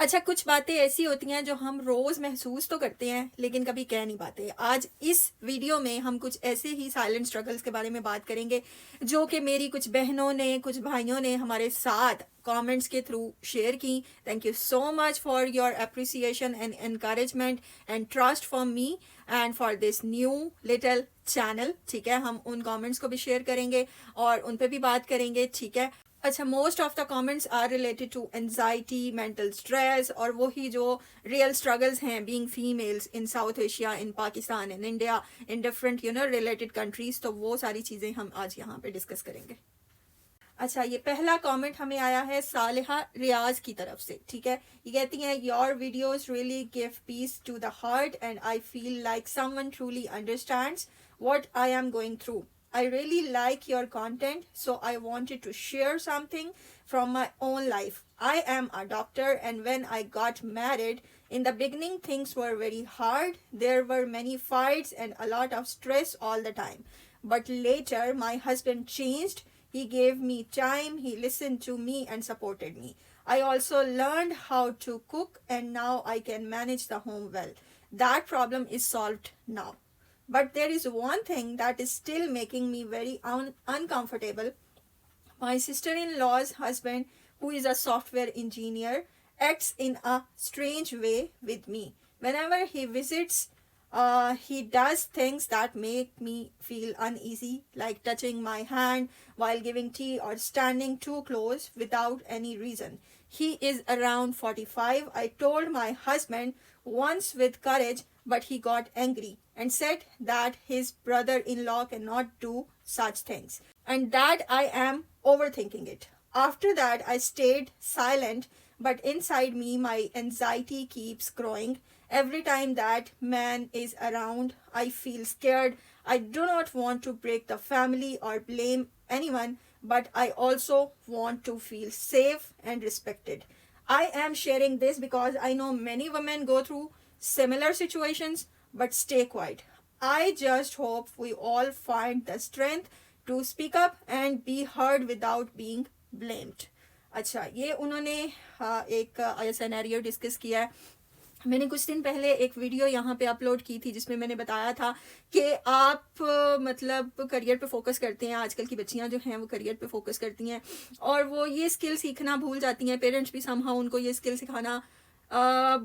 अच्छा, कुछ बातें ऐसी होती हैं जो हम रोज़ महसूस तो करते हैं लेकिन कभी कह नहीं पाते। आज इस वीडियो में हम कुछ ऐसे ही साइलेंट स्ट्रगल्स के बारे में बात करेंगे जो कि मेरी कुछ बहनों ने, कुछ भाइयों ने हमारे साथ कमेंट्स के थ्रू शेयर की। Thank you so much for your appreciation and encouragement and trust for me and for this new little channel. ठीक है, हम उन कमेंट्स को भी शेयर करेंगे और उन पे भी बात करेंगे। ठीक है। अच्छा, most of the comments are related to anxiety, mental stress और वही जो रियल स्ट्रगल्स हैं being females in South Asia, in Pakistan, in India, in different related countries. तो वो सारी चीज़ें हम आज यहाँ पे डिस्कस करेंगे। अच्छा, ये पहला कमेंट हमें आया है सालिहा रियाज की तरफ से। ठीक है, ये कहती हैं your videos really give peace to the heart and I feel like someone truly understands what I am going through. I really like your content, so I wanted to share something from my own life. I am a doctor, and when I got married, in the beginning things were very hard. There were many fights and a lot of stress all the time. But later, my husband changed. He gave me time, he listened to me and supported me. I also learned how to cook, and now I can manage the home well. That problem is solved now. But there is one thing that is still making me very uncomfortable. My sister-in-law's husband, who is a software engineer, acts in a strange way with me. Whenever he visits, he does things that make me feel uneasy, like touching my hand while giving tea or standing too close without any reason. He is around 45. I told my husband once with courage, but he got angry and said that his brother-in-law cannot do such things and that I am overthinking it. After that, I stayed silent, but inside me, my anxiety keeps growing. Every time that man is around, I feel scared. I do not want to break the family or blame anyone, but I also want to feel safe and respected. I am sharing this because I know many women go through similar situations but stay quiet. I just hope we all find the strength to speak up and be heard without being blamed. अच्छा, ये उन्होंने एक scenario discuss किया है। मैंने कुछ दिन पहले एक वीडियो यहाँ पे अपलोड की थी जिसमें मैंने बताया था कि आप मतलब करियर पे फोकस करते हैं। आजकल की बच्चियाँ जो हैं वो करियर पे फोकस करती हैं और वो ये स्किल सीखना भूल जाती हैं। पेरेंट्स भी समहाउ उनको ये स्किल सिखाना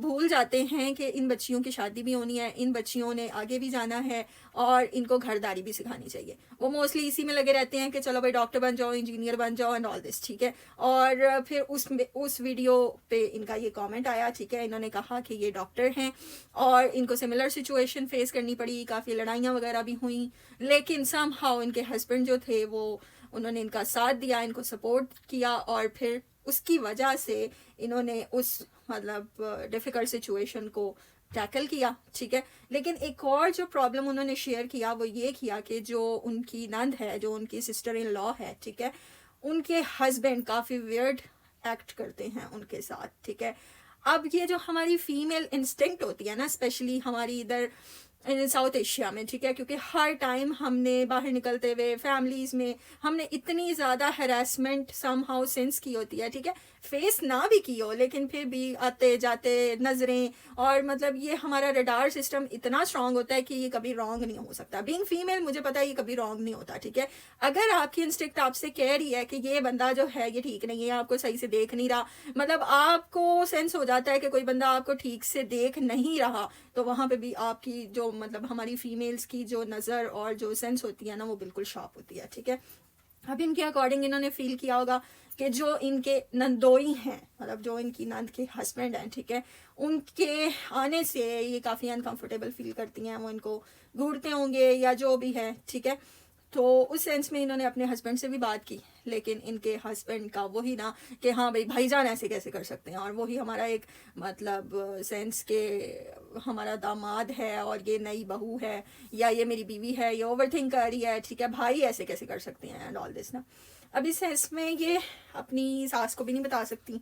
भूल जाते हैं कि इन बच्चियों की शादी भी होनी है, इन बच्चियों ने आगे भी जाना है और इनको घरदारी भी सिखानी चाहिए। वो मोस्टली इसी में लगे रहते हैं कि चलो भाई डॉक्टर बन जाओ, इंजीनियर बन जाओ एंड ऑल दिस। ठीक है, और फिर उस वीडियो पे इनका ये कमेंट आया। ठीक है, इन्होंने कहा कि ये डॉक्टर हैं और इनको सिमिलर सिचुएशन फेस करनी पड़ी, काफ़ी लड़ाइयाँ वगैरह भी हुई, लेकिन समहाउ इनके हस्बैंड जो थे वो उन्होंने इनका साथ दिया, इनको सपोर्ट किया और फिर उसकी वजह से इन्होंने उस मतलब डिफ़िकल्ट सिचुएशन को टैकल किया। ठीक है, लेकिन एक और जो प्रॉब्लम उन्होंने शेयर किया वो ये किया कि जो उनकी नंद है, जो उनकी सिस्टर इन लॉ है, ठीक है, उनके हस्बैंड काफ़ी वियर्ड एक्ट करते हैं उनके साथ। ठीक है, अब ये जो हमारी फीमेल इंस्टिंक्ट होती है ना, स्पेशली हमारी इधर साउथ एशिया में, ठीक है, क्योंकि हर टाइम हमने बाहर निकलते हुए फैमिलीज़ में हमने इतनी ज़्यादा हरासमेंट समहाउ सेंस की होती है। ठीक है, फेस ना भी की हो लेकिन फिर भी आते जाते नज़रें और मतलब ये हमारा रडार सिस्टम इतना स्ट्रांग होता है कि ये कभी रॉन्ग नहीं हो सकता। बीइंग फीमेल मुझे पता है ये कभी रॉन्ग नहीं होता। ठीक है, अगर आपकी इंस्टिंक्ट आपसे कह रही है कि ये बंदा जो है ये ठीक नहीं है, आपको सही से देख नहीं रहा, मतलब आपको सेंस हो जाता है कि कोई बंदा आपको ठीक से देख नहीं रहा, तो वहाँ पे भी आपकी जो मतलब हमारी फीमेल्स की जो नज़र और जो सेंस होती है ना वो बिल्कुल शार्प होती है। ठीक है, अब इनके अकॉर्डिंग इन्होंने फील किया होगा कि जो इनके नंदोई हैं, मतलब जो इनकी नंद के हस्बैंड हैं, ठीक है, उनके आने से ये काफ़ी अनकंफर्टेबल फील करती हैं, वो इनको घूरते होंगे या जो भी है। ठीक है, तो उस सेंस में इन्होंने अपने हस्बैंड से भी बात की, लेकिन इनके हस्बैंड का वही ना कि हाँ भाई भाईजान ऐसे कैसे कर सकते हैं, और वही हमारा एक मतलब सेंस के हमारा दामाद है और ये नई बहू है या ये मेरी बीवी है, ये ओवरथिंक कर रही है, ठीक है, भाई ऐसे कैसे कर सकते हैं एंड ऑल दिस ना। अब इस सेंस में ये अपनी सास को भी नहीं बता सकती,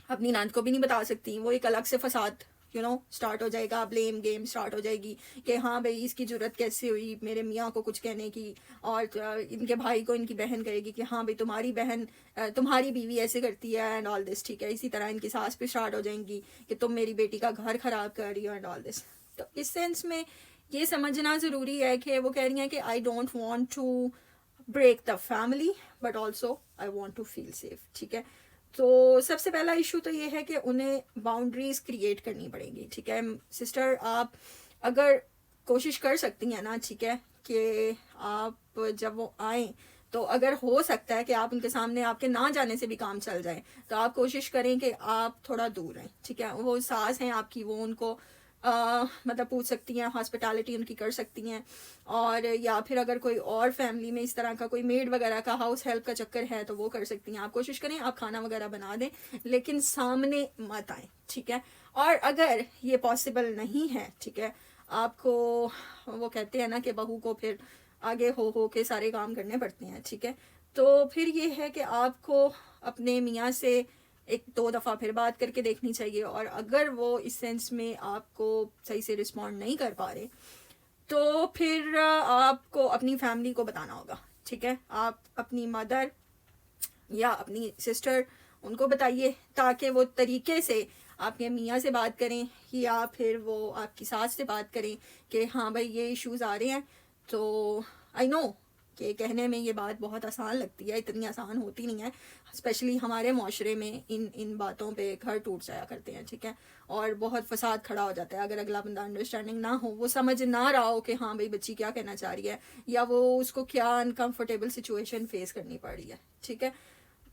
अपनी नंद को भी नहीं बता सकती, वो एक अलग से फसाद स्टार्ट हो जाएगा, ब्लेम गेम स्टार्ट हो जाएगी कि हाँ भाई इसकी जरूरत कैसे हुई मेरे मियाँ को कुछ कहने की, और इनके भाई को इनकी बहन कहेगी कि हाँ भाई तुम्हारी बहन तुम्हारी बीवी ऐसे करती है एंड ऑल दिस, ठीक है। इसी तरह इनकी सास पे स्टार्ट हो जाएंगी कि तुम मेरी बेटी का घर खराब कर रही हो एंड ऑल दिस। तो इस सेंस में ये समझना ज़रूरी है कि वो कह रही हैं कि I don't want to break the family but also I want to feel safe, ठीक है। तो सबसे पहला इशू तो ये है कि उन्हें बाउंड्रीज क्रिएट करनी पड़ेगी, ठीक है। सिस्टर आप अगर कोशिश कर सकती हैं ना, ठीक है, कि आप जब वो आए तो अगर हो सकता है कि आप उनके सामने आपके ना जाने से भी काम चल जाए तो आप कोशिश करें कि आप थोड़ा दूर रहें, ठीक है। वो सास हैं आपकी, वो उनको मतलब पूछ सकती हैं, हॉस्पिटैलिटी उनकी कर सकती हैं, और या फिर अगर कोई और फैमिली में इस तरह का कोई मेड वगैरह का हाउस हेल्प का चक्कर है तो वो कर सकती हैं। आप कोशिश करें आप खाना वगैरह बना दें लेकिन सामने मत आए, ठीक है। और अगर ये पॉसिबल नहीं है, ठीक है, आपको वो कहते हैं ना कि बहू को फिर आगे हो के सारे काम करने पड़ते हैं, ठीक है। तो फिर ये है कि आपको अपने मियाँ से एक दो दफ़ा फिर बात करके देखनी चाहिए, और अगर वो इस सेंस में आपको सही से रिस्पॉन्ड नहीं कर पा रहे तो फिर आपको अपनी फैमिली को बताना होगा, ठीक है। आप अपनी मदर या अपनी सिस्टर उनको बताइए ताकि वो तरीके से आपके मियाँ से बात करें या फिर वो आपकी सास से बात करें कि हाँ भाई ये इश्यूज़ आ रहे हैं। तो आई नो कि कहने में ये बात बहुत आसान लगती है, इतनी आसान होती नहीं है, स्पेशली हमारे माशरे में इन बातों पे घर टूट जाया करते हैं, ठीक है। और बहुत फसाद खड़ा हो जाता है अगर अगला बंदा अंडरस्टैंडिंग ना हो, वो समझ ना रहा हो कि हाँ भाई बच्ची क्या कहना चाह रही है या वो उसको क्या अनकम्फर्टेबल सिचुएशन फेस करनी पड़ रही है, ठीक है।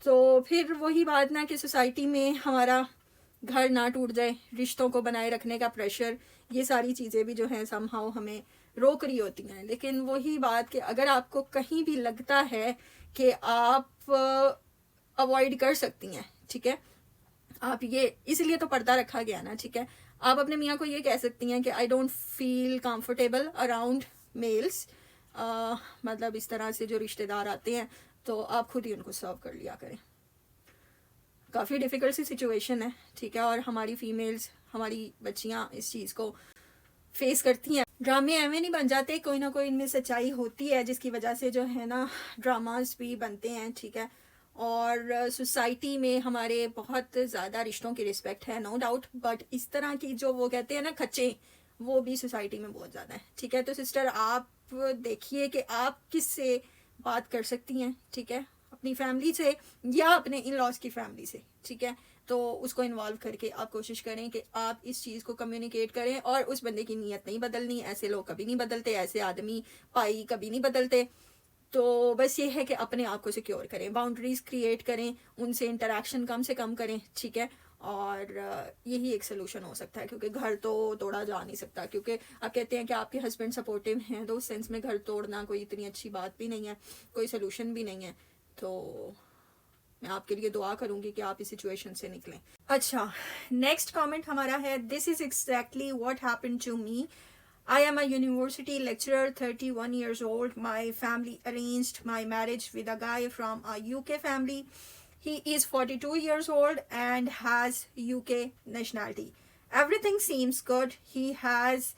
तो फिर वही बात ना कि सोसाइटी में हमारा घर ना टूट जाए, रिश्तों को बनाए रखने का प्रेशर, ये सारी चीज़ें भी जो हैं समहाउ हमें रोक रही होती हैं। लेकिन वही बात कि अगर आपको कहीं भी लगता है कि आप अवॉइड कर सकती हैं, ठीक है, आप ये इसलिए तो पर्दा रखा गया ना, ठीक है। आप अपने मियाँ को ये कह सकती हैं कि I don't feel comfortable around males, मतलब इस तरह से जो रिश्तेदार आते हैं तो आप खुद ही उनको सर्व कर लिया करें। काफ़ी डिफ़िकल्ट सी सिचुएशन है, ठीक है, और हमारी फीमेल्स, हमारी बच्चियाँ इस चीज़ को फेस करती हैं। ड्रामे एवं नहीं बन जाते, कोई ना कोई इनमें सच्चाई होती है जिसकी वजह से जो है ना ड्रामास भी बनते हैं, ठीक है। और सोसाइटी में हमारे बहुत ज़्यादा रिश्तों की रिस्पेक्ट है, नो डाउट, बट इस तरह की जो वो कहते हैं ना खच्चे, वो भी सोसाइटी में बहुत ज़्यादा है, ठीक है। तो सिस्टर आप देखिए कि आप किससे बात कर सकती हैं, ठीक है, अपनी फैमिली से या अपने इन लॉज की फैमिली से, ठीक है। तो उसको इन्वॉल्व करके आप कोशिश करें कि आप इस चीज़ को कम्युनिकेट करें, और उस बंदे की नीयत नहीं बदलनी, ऐसे लोग कभी नहीं बदलते, ऐसे आदमी पाई कभी नहीं बदलते। तो बस ये है कि अपने आप को सिक्योर करें, बाउंड्रीज क्रिएट करें, उनसे इंटरेक्शन कम से कम करें, ठीक है। और यही एक सोल्यूशन हो सकता है, क्योंकि घर तो तोड़ा जा नहीं सकता, क्योंकि आप कहते हैं कि आपके हस्बैंड सपोर्टिव हैं, तो उस सेंस में घर तोड़ना कोई इतनी अच्छी बात भी नहीं है, कोई सोल्यूशन भी नहीं है। तो मैं आपके लिए दुआ करूंगी कि आप इस सिचुएशन से निकलें। अच्छा, नेक्स्ट कमेंट हमारा है, this is exactly what happened to me. I am a university lecturer, 31 years old. My family arranged my marriage with a guy from a UK family. He is 42 years old and has UK nationality. Everything seems good. He has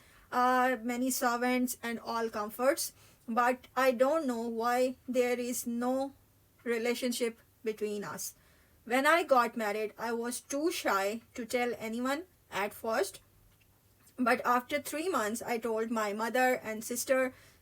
many servants and all comforts. But I don't know why there is no relationship between us. When I got married, I was too shy to tell anyone at first. But after 3 months, I told my mother and sister.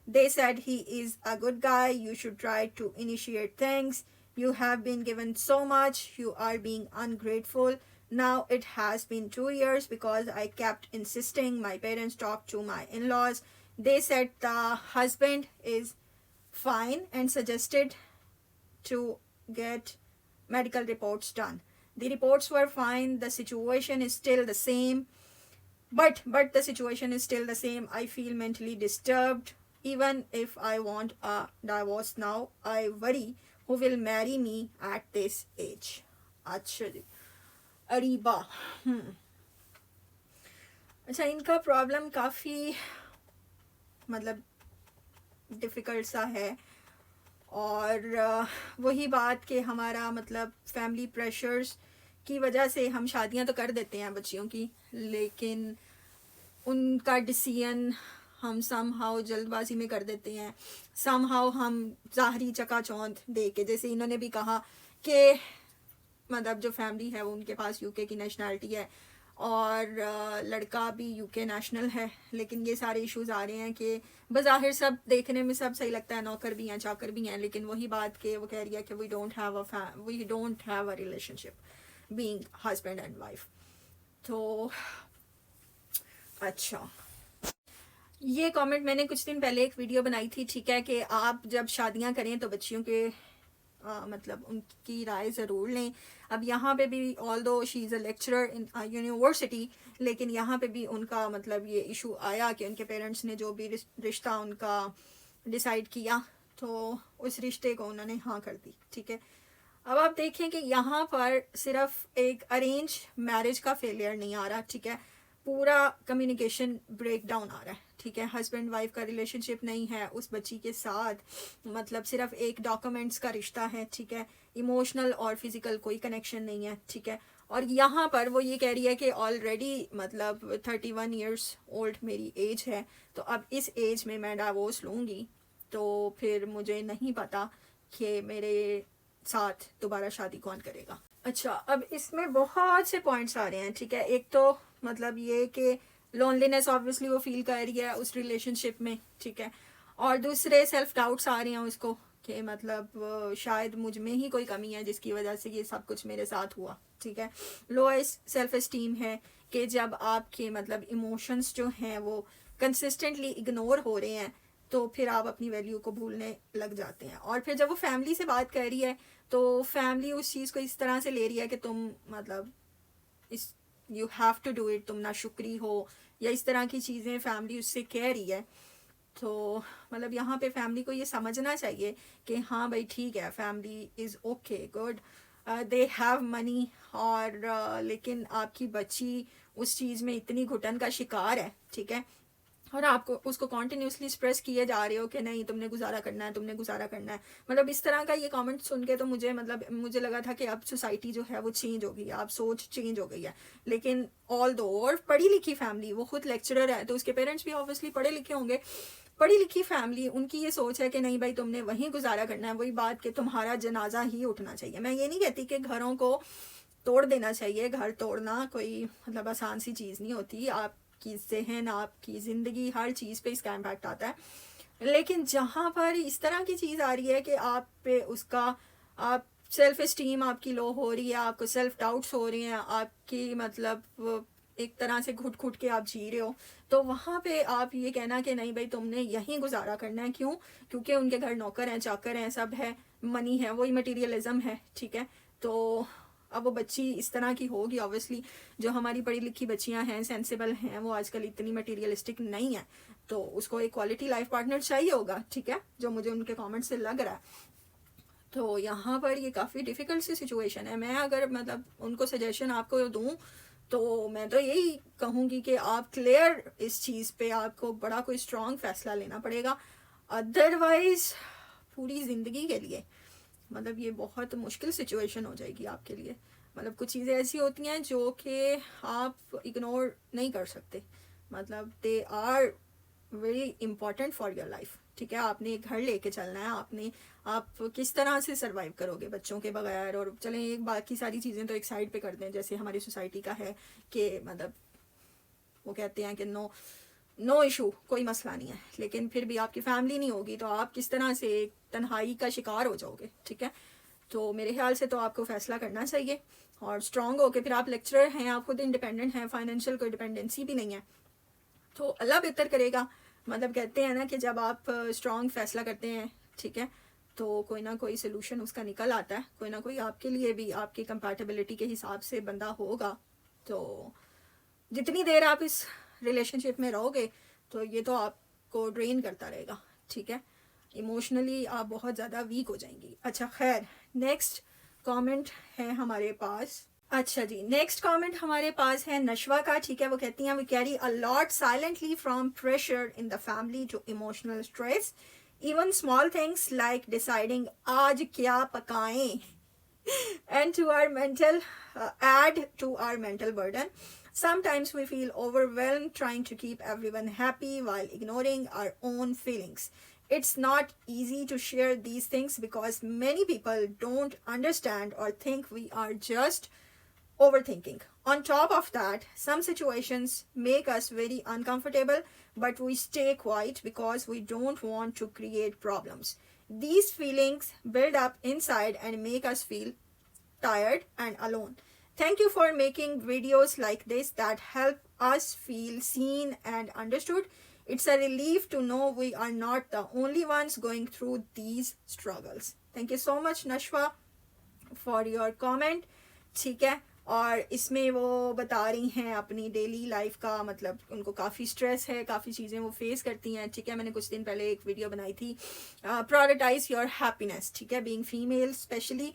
They said he is a good guy. You should try to initiate things. You have been given so much. You are being ungrateful. Now it has been 2 years because I kept insisting. My parents talked to my in-laws. They said the husband is fine and suggested to get medical reports done. The reports were fine. The situation is still the same. But the situation is still the same. I feel mentally disturbed. Even if I want a divorce now, I worry who will marry me at this age. अच्छा जी, अरीबा, अच्छा, इनका problem काफ़ी मतलब difficult सा है, और वही बात कि हमारा मतलब फैमिली प्रेशर्स की वजह से हम शादियां तो कर देते हैं बच्चियों की, लेकिन उनका डिसीजन हम समहाउ जल्दबाजी में कर देते हैं, समहाउ हम ज़ाहरी चकाचौंध दे के, जैसे इन्होंने भी कहा कि मतलब जो फैमिली है वो उनके पास यूके की नेशनैलिटी है और लड़का भी यूके नेशनल है, लेकिन ये सारे इश्यूज आ रहे हैं कि बज़ाहिर सब देखने में सब सही लगता है, नौकर भी हैं चाकर भी हैं, लेकिन वही बात कि वो कह रही है कि we don't have a relationship being husband and wife. तो अच्छा, ये कमेंट मैंने कुछ दिन पहले एक वीडियो बनाई थी, ठीक है, कि आप जब शादियां करें तो बच्चियों के मतलब उनकी राय ज़रूर लें। अब यहाँ पे भी ऑल दो she is a lecturer in university, लेकिन यहाँ पे भी उनका मतलब ये इशू आया कि उनके पेरेंट्स ने जो भी रिश्ता उनका डिसाइड किया तो उस रिश्ते को उन्होंने हाँ कर दी, ठीक है। अब आप देखें कि यहाँ पर सिर्फ एक अरेंज मैरिज का फेलियर नहीं आ रहा, ठीक है, पूरा कम्युनिकेशन ब्रेक डाउन आ रहा है, ठीक है। हस्बैंड वाइफ का रिलेशनशिप नहीं है उस बच्ची के साथ, मतलब सिर्फ एक डॉक्यूमेंट्स का रिश्ता है, ठीक है, इमोशनल और फिजिकल कोई कनेक्शन नहीं है, ठीक है। और यहाँ पर वो ये कह रही है कि ऑलरेडी मतलब 31 ईयर्स ओल्ड मेरी एज है, तो अब इस एज में मैं डाइवोर्स लूँगी तो फिर मुझे नहीं पता कि मेरे साथ दोबारा शादी कौन करेगा। अच्छा, अब इसमें बहुत से पॉइंट्स आ रहे हैं, ठीक है। एक तो मतलब ये कि लोनलीनेस ऑब्वियसली वो फील कर रही है उस रिलेशनशिप में, ठीक है, और दूसरे सेल्फ डाउट्स आ रहे हैं उसको कि मतलब शायद मुझ में ही कोई कमी है जिसकी वजह से ये सब कुछ मेरे साथ हुआ, ठीक है। लोएस्ट सेल्फ एस्टीम है कि जब आपके मतलब इमोशंस जो हैं वो कंसिस्टेंटली इग्नोर हो रहे हैं तो फिर आप अपनी वैल्यू को भूलने लग जाते हैं। और फिर जब वो फैमिली से बात कर रही है तो फैमिली उस चीज़ को इस तरह से ले रही है कि तुम मतलब इस you have to do it, तुम ना शुक्री हो, या इस तरह की चीज़ें फैमिली उससे कह रही है। तो मतलब यहाँ पे फैमिली को ये समझना चाहिए कि हाँ भाई ठीक है, family is okay good, they have money, और लेकिन आपकी बच्ची उस चीज़ में इतनी घुटन का शिकार है, ठीक है, और आपको उसको कॉन्टिन्यूसली स्ट्रेस किए जा रहे हो कि नहीं तुमने गुजारा करना है, तुमने गुजारा करना है। मतलब इस तरह का ये कमेंट सुन के तो मुझे लगा था कि अब सोसाइटी जो है वो चेंज हो गई है, अब सोच चेंज हो गई है। लेकिन ऑल दो और पढ़ी लिखी फैमिली, वो खुद लेक्चरर है तो उसके पेरेंट्स भी ऑब्वियसली पढ़े लिखे होंगे, पढ़ी लिखी फैमिली, उनकी ये सोच है कि नहीं भाई तुमने वहीं गुजारा करना है, वही बात कि तुम्हारा जनाजा ही उठना चाहिए। मैं ये नहीं कहती कि घरों को तोड़ देना चाहिए, घर तोड़ना कोई मतलब आसान सी चीज़ नहीं होती, आपकी ज़हन, आपकी ज़िंदगी, हर चीज़ पे इसका इम्पैक्ट आता है। लेकिन जहाँ पर इस तरह की चीज़ आ रही है कि आप पे उसका आप सेल्फ इस्टीम आपकी लो हो रही है, आपको सेल्फ डाउट्स हो रही हैं, आपकी मतलब एक तरह से घुट घुट के आप जी रहे हो, तो वहाँ पे आप ये कहना कि नहीं भाई तुमने यहीं गुजारा करना है, क्यों? क्योंकि उनके घर नौकर हैं, चाकर हैं, सब है, मनी है, वही मटीरियलिज्म है, ठीक है। तो अब वो बच्ची इस तरह की होगी, ऑब्वियसली जो हमारी पढ़ी लिखी बच्चियां हैं, सेंसिबल हैं, वो आजकल इतनी मटीरियलिस्टिक नहीं है, तो उसको एक क्वालिटी लाइफ पार्टनर चाहिए होगा, ठीक है, जो मुझे उनके कमेंट से लग रहा है। तो यहाँ पर ये काफ़ी डिफ़िकल्ट सी सिचुएशन है। मैं अगर मतलब उनको सजेशन आपको दूँ तो मैं तो यही कहूँगी कि आप क्लियर इस चीज़ पे आपको बड़ा कोई स्ट्रॉन्ग फैसला लेना पड़ेगा, अदरवाइज़ पूरी ज़िंदगी के लिए मतलब ये बहुत मुश्किल सिचुएशन हो जाएगी आपके लिए। मतलब कुछ चीज़ें ऐसी होती हैं जो कि आप इग्नोर नहीं कर सकते, मतलब they are very important for your life, ठीक है। आपने एक घर लेके चलना है, आप किस तरह से सरवाइव करोगे बच्चों के बगैर। और चलें एक बाकी सारी चीज़ें तो एक साइड पे कर दें, जैसे हमारी सोसाइटी का है कि मतलब वो कहते हैं कि नो इशू, कोई मसला नहीं है, लेकिन फिर भी आपकी फैमिली नहीं होगी तो आप किस तरह से एक तन्हाई का शिकार हो जाओगे, ठीक है। तो मेरे ख्याल से तो आपको फैसला करना चाहिए और स्ट्रांग होके, फिर आप लेक्चरर हैं, आप खुद इंडिपेंडेंट हैं, फाइनेंशियल कोई डिपेंडेंसी भी नहीं है, तो अल्लाह बेहतर करेगा। मतलब कहते हैं ना कि जब आप स्ट्रांग फैसला करते हैं, ठीक है, तो कोई ना कोई सोल्यूशन उसका निकल आता है, कोई ना कोई आपके लिए भी आपकी कंपैटिबिलिटी के हिसाब से बंदा होगा। तो जितनी देर आप इस रिलेशनशिप में रहोगे तो ये तो आपको ड्रेन करता रहेगा, ठीक है, इमोशनली आप बहुत ज़्यादा वीक हो जाएंगी। अच्छा खैर, नेक्स्ट कमेंट है हमारे पास। अच्छा जी, नेक्स्ट कमेंट हमारे पास है नशवा का, ठीक है। वो कहती हैं we carry a lot silently from pressure in the family to emotional stress, even small things like deciding आज क्या पकाएं and to our mental add to our mental burden. Sometimes we feel overwhelmed trying to keep everyone happy while ignoring our own feelings. It's not easy to share these things because many people don't understand or think we are just overthinking. On top of that, some situations make us very uncomfortable, but we stay quiet because we don't want to create problems. These feelings build up inside and make us feel tired and alone. Thank you for making videos like this that help us feel seen and understood. It's a relief to know we are not the only ones going through these struggles. Thank you so much, Nashwa, for your comment. ठीक है, और इसमें वो बता रही हैं अपनी daily life का, मतलब उनको काफ़ी स्ट्रेस है, काफ़ी चीज़ें वो फेस करती हैं. ठीक है, मैंने कुछ दिन पहले एक वीडियो बनाई थी, प्रायोरिटाइज योर हैप्पीनेस. ठीक है, बीइंग फीमेल स्पेशली.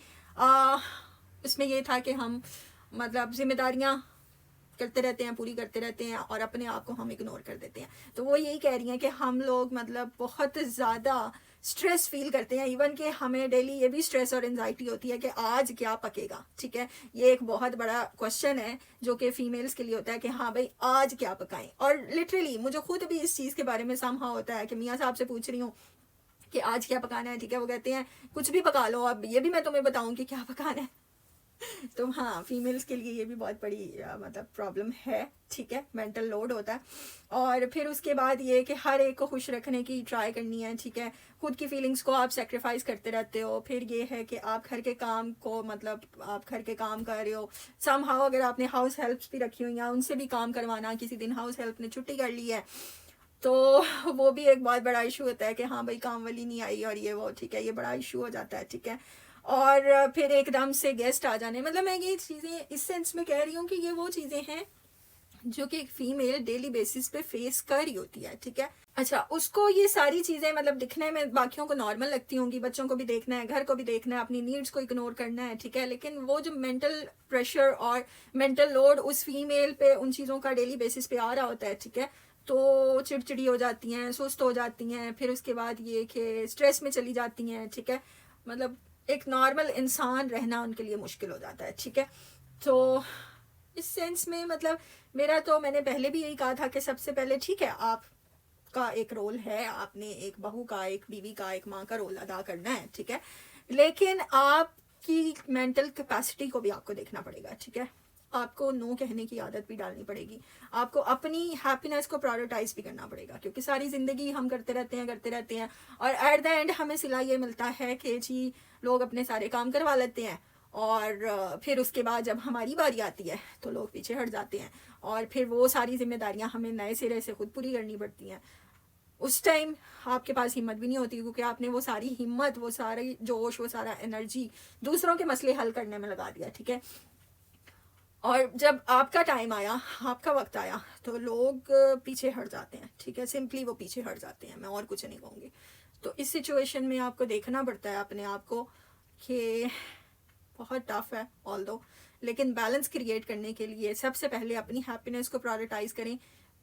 इसमें ये था कि हम मतलब जिम्मेदारियाँ करते रहते हैं, पूरी करते रहते हैं, और अपने आप को हम इग्नोर कर देते हैं. तो वो यही कह रही हैं कि हम लोग मतलब बहुत ज़्यादा स्ट्रेस फील करते हैं. इवन कि हमें डेली ये भी स्ट्रेस और एंजाइटी होती है कि आज क्या पकेगा. ठीक है, ये एक बहुत बड़ा क्वेश्चन है जो कि फीमेल्स के लिए होता है कि हाँ भाई आज क्या पकाएं. और लिटरली मुझे खुद भी इस चीज़ के बारे में समहाउ होता है कि मियाँ साहब से पूछ रही हूँ कि आज क्या पकाना है. ठीक है, वो कहते हैं कुछ भी पका लो, अब ये भी मैं तुम्हें बताऊँ कि क्या पकाना है. तो हाँ, फीमेल्स के लिए ये भी बहुत बड़ी मतलब प्रॉब्लम है. ठीक है, मेंटल लोड होता है. और फिर उसके बाद ये कि हर एक को खुश रखने की ट्राई करनी है. ठीक है, खुद की फीलिंग्स को आप सेक्रीफाइस करते रहते हो. फिर ये है कि आप घर के काम को मतलब आप घर के काम कर रहे हो समहाउ. अगर आपने हाउस हेल्प्स भी रखी हुई हैं उनसे भी काम करवाना. किसी दिन हाउस हेल्प ने छुट्टी कर ली है तो वो भी एक बहुत बड़ा इशू होता है कि हाँ भाई काम वाली नहीं आई और ये वो. ठीक है, ये बड़ा इशू हो जाता है. ठीक है, और फिर एकदम से गेस्ट आ जाने, मतलब मैं ये चीज़ें इस सेंस में कह रही हूँ कि ये वो चीज़ें हैं जो कि एक फीमेल डेली बेसिस पे फेस कर रही होती है. ठीक है, अच्छा, उसको ये सारी चीज़ें मतलब दिखने में बाकियों को नॉर्मल लगती होंगी. बच्चों को भी देखना है, घर को भी देखना है, अपनी नीड्स को इग्नोर करना है. ठीक है, लेकिन वो जो मेंटल प्रेशर और मेंटल लोड उस फीमेल पे उन चीज़ों का डेली बेसिस पे आ रहा होता है. ठीक है, तो चिड़चिड़ी हो जाती हैं, सुस्त हो जाती हैं. फिर उसके बाद ये कि स्ट्रेस में चली जाती हैं. ठीक है, मतलब एक नॉर्मल इंसान रहना उनके लिए मुश्किल हो जाता है. ठीक है, तो इस सेंस में मतलब मेरा तो मैंने पहले भी यही कहा था कि सबसे पहले ठीक है आपका एक रोल है, आपने एक बहू का, एक बीवी का, एक माँ का रोल अदा करना है. ठीक है, लेकिन आपकी मेंटल कैपेसिटी को भी आपको देखना पड़ेगा. ठीक है, आपको नो कहने की आदत भी डालनी पड़ेगी. आपको अपनी हैप्पीनेस को प्रायोरिटाइज भी करना पड़ेगा, क्योंकि सारी ज़िंदगी हम करते रहते हैं और एट द एंड हमें सिला ये मिलता है कि जी लोग अपने सारे काम करवा लेते हैं और फिर उसके बाद जब हमारी बारी आती है तो लोग पीछे हट जाते हैं और फिर वो सारी जिम्मेदारियां हमें नए सिरे से खुद पूरी करनी पड़ती हैं. उस टाइम आपके पास हिम्मत भी नहीं होती, क्योंकि आपने वो सारी हिम्मत, वो सारी जोश, वो सारा एनर्जी दूसरों के मसले हल करने में लगा दिया. ठीक है, और जब आपका टाइम आया, आपका वक्त आया, तो लोग पीछे हट जाते हैं. ठीक है, सिंपली वो पीछे हट जाते हैं, मैं और कुछ नहीं कहूँगी. तो इस सिचुएशन में आपको देखना पड़ता है अपने आप को कि बहुत टफ है ऑल दो, लेकिन बैलेंस क्रिएट करने के लिए सबसे पहले अपनी हैप्पीनेस को प्रायोरिटाइज करें,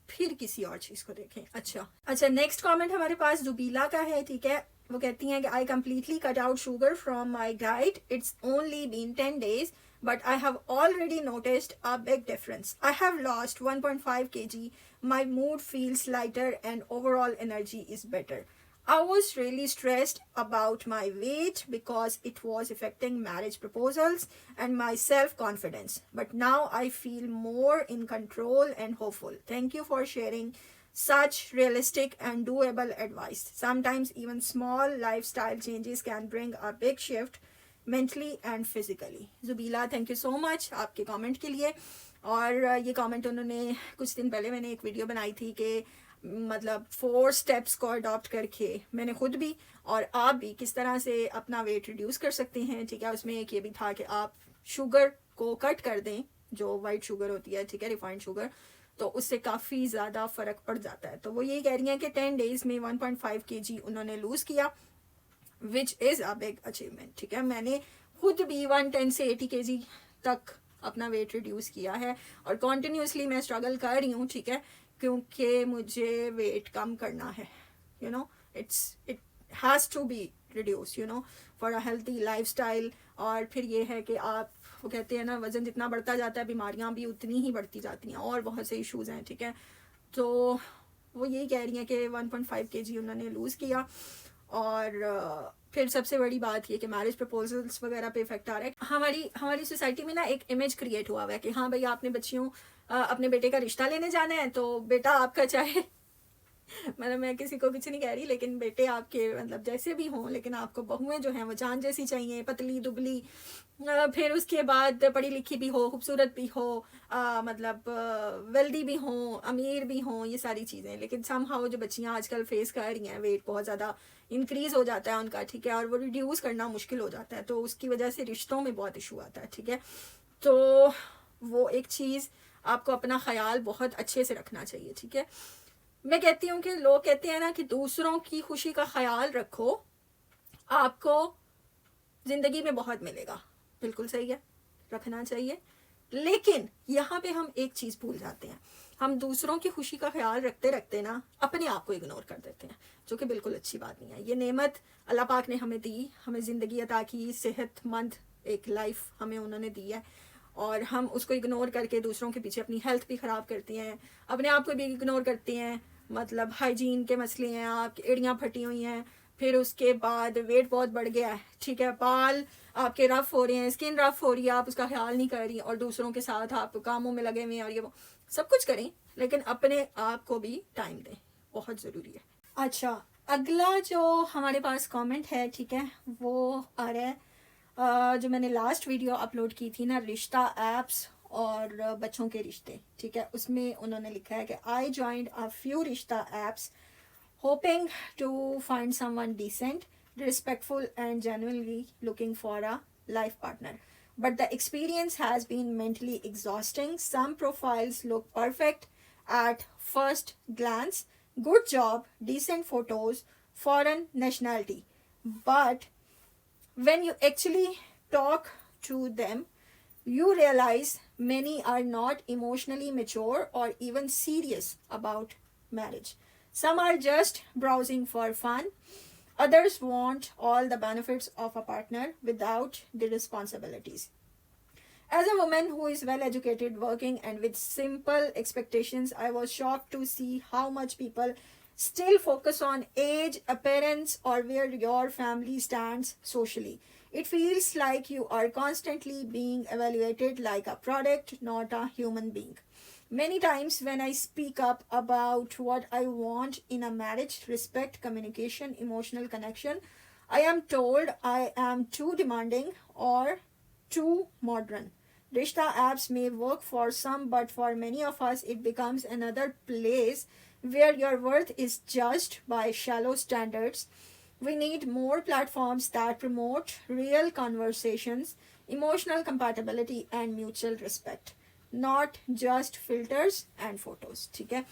फिर किसी और चीज़ को देखें. अच्छा, नेक्स्ट कमेंट हमारे पास जुबीला का है. ठीक है, वो कहती हैं कि I completely cut out sugar from my diet. It's only been 10 days, but I have already noticed a big difference. I have lost 1.5 kg. My mood feels lighter and overall energy is better. I was really stressed about my weight because it was affecting marriage proposals and my self-confidence. But now I feel more in control and hopeful. Thank you for sharing such realistic and doable advice. Sometimes even small lifestyle changes can bring a big shift mentally and physically. Zubeela, thank you so much आपके comment के लिए. और ये comment उन्होंने कुछ दिन पहले, मैंने एक वीडियो बनाई थी कि मतलब 4 स्टेप्स को अडॉप्ट करके मैंने खुद भी और आप भी किस तरह से अपना वेट रिड्यूस कर सकते हैं. ठीक है, उसमें एक ये भी था कि आप शुगर को कट कर दें, जो वाइट शुगर होती है. ठीक है, रिफाइंड शुगर, तो उससे काफ़ी ज़्यादा फ़र्क पड़ जाता है. तो वो यही कह रही हैं कि 10 days में 1.5 kg उन्होंने लूज़ किया, which is a big achievement. ठीक है, मैंने खुद भी 110 से 80 kg तक अपना वेट रिड्यूस किया है और कॉन्टीन्यूसली मैं स्ट्रगल कर रही हूँ. ठीक है, क्योंकि मुझे वेट कम करना है. You know, it has to be reduce, you know, for a healthy lifestyle और फिर ये है कि आप, वो कहते हैं ना, वज़न जितना बढ़ता जाता है बीमारियां भी उतनी ही बढ़ती जाती हैं, और बहुत से इश्यूज़ हैं, ठीक है। तो वो यही कह रही हैं कि 1.5 kg उन्होंने लूज़ किया। और फिर सबसे बड़ी बात ये कि मैरिज प्रपोजल्स वगैरह पे इफेक्ट आ रहा है। हमारी सोसाइटी में ना एक इमेज क्रिएट हुआ है कि हाँ भाई, आपने बच्चियों अपने बेटे का रिश्ता लेने जाना है तो बेटा आपका चाहे मतलब मैं किसी को कुछ नहीं कह रही, लेकिन बेटे आपके मतलब जैसे भी हों, लेकिन आपको बहुएं जो हैं वो जान जैसी चाहिए, पतली दुबली, फिर उसके बाद पढ़ी लिखी भी हो, खूबसूरत भी हो, मतलब वेल्दी भी हो, अमीर भी हो, ये सारी चीज़ें। लेकिन समहाउ जो बच्चियां आजकल फेस कर रही हैं, वेट बहुत ज़्यादा इंक्रीज़ हो जाता है उनका, ठीक है, और वो रिड्यूस करना मुश्किल हो जाता है, तो उसकी वजह से रिश्तों में बहुत इशू आता है, ठीक है। तो वो एक चीज़, आपको अपना ख्याल बहुत अच्छे से रखना चाहिए, ठीक है। मैं कहती हूँ कि लोग कहते हैं ना कि दूसरों की खुशी का ख्याल रखो, आपको जिंदगी में बहुत मिलेगा। बिल्कुल सही है, रखना चाहिए। लेकिन यहाँ पे हम एक चीज़ भूल जाते हैं, हम दूसरों की खुशी का ख्याल रखते रखते ना अपने आप को इग्नोर कर देते हैं, जो कि बिल्कुल अच्छी बात नहीं है। ये नेमत अल्लाह पाक ने हमें दी, हमें ज़िंदगी अता की, सेहतमंद एक लाइफ हमें उन्होंने दी है, और हम उसको इग्नोर करके दूसरों के पीछे अपनी हेल्थ भी ख़राब करती हैं, अपने आप को भी इग्नोर करती हैं। मतलब हाइजीन के मसले हैं, आपकी एड़ियाँ फटी हुई हैं, फिर उसके बाद वेट बहुत बढ़ गया है, ठीक है, बाल आपके रफ हो रहे हैं, स्किन रफ हो रही है, आप उसका ख्याल नहीं कर रही, और दूसरों के साथ आप कामों में लगे हुए हैं, और ये वो सब कुछ करें, लेकिन अपने आप को भी टाइम दें, बहुत ज़रूरी है। अच्छा, अगला जो हमारे पास कमेंट है, ठीक है, वो आ रहा है जो मैंने लास्ट वीडियो अपलोड की थी ना, रिश्ता एप्स और बच्चों के रिश्ते, ठीक है, उसमें उन्होंने लिखा है कि आई जॉइंड अ फ्यू रिश्ता apps hoping to find someone decent, respectful, and genuinely looking for a life partner. But the experience has been mentally exhausting. Some profiles look perfect at first glance, good job, decent photos, foreign nationality. But when you actually talk to them, you realize many are not emotionally mature or even serious about marriage. Some are just browsing for fun. Others want all the benefits of a partner without the responsibilities. As a woman who is well educated, working, and with simple expectations, I was shocked to see how much people still focus on age, appearance, or where your family stands socially. It feels like you are constantly being evaluated like a product, not a human being. Many times, when I speak up about what I want in a marriage, respect, communication, emotional connection, I am told I am too demanding or too modern. Rishta apps may work for some, but for many of us, it becomes another place where your worth is judged by shallow standards. We need more platforms that promote real conversations, emotional compatibility, and mutual respect, not just filters and photos, ठीक है।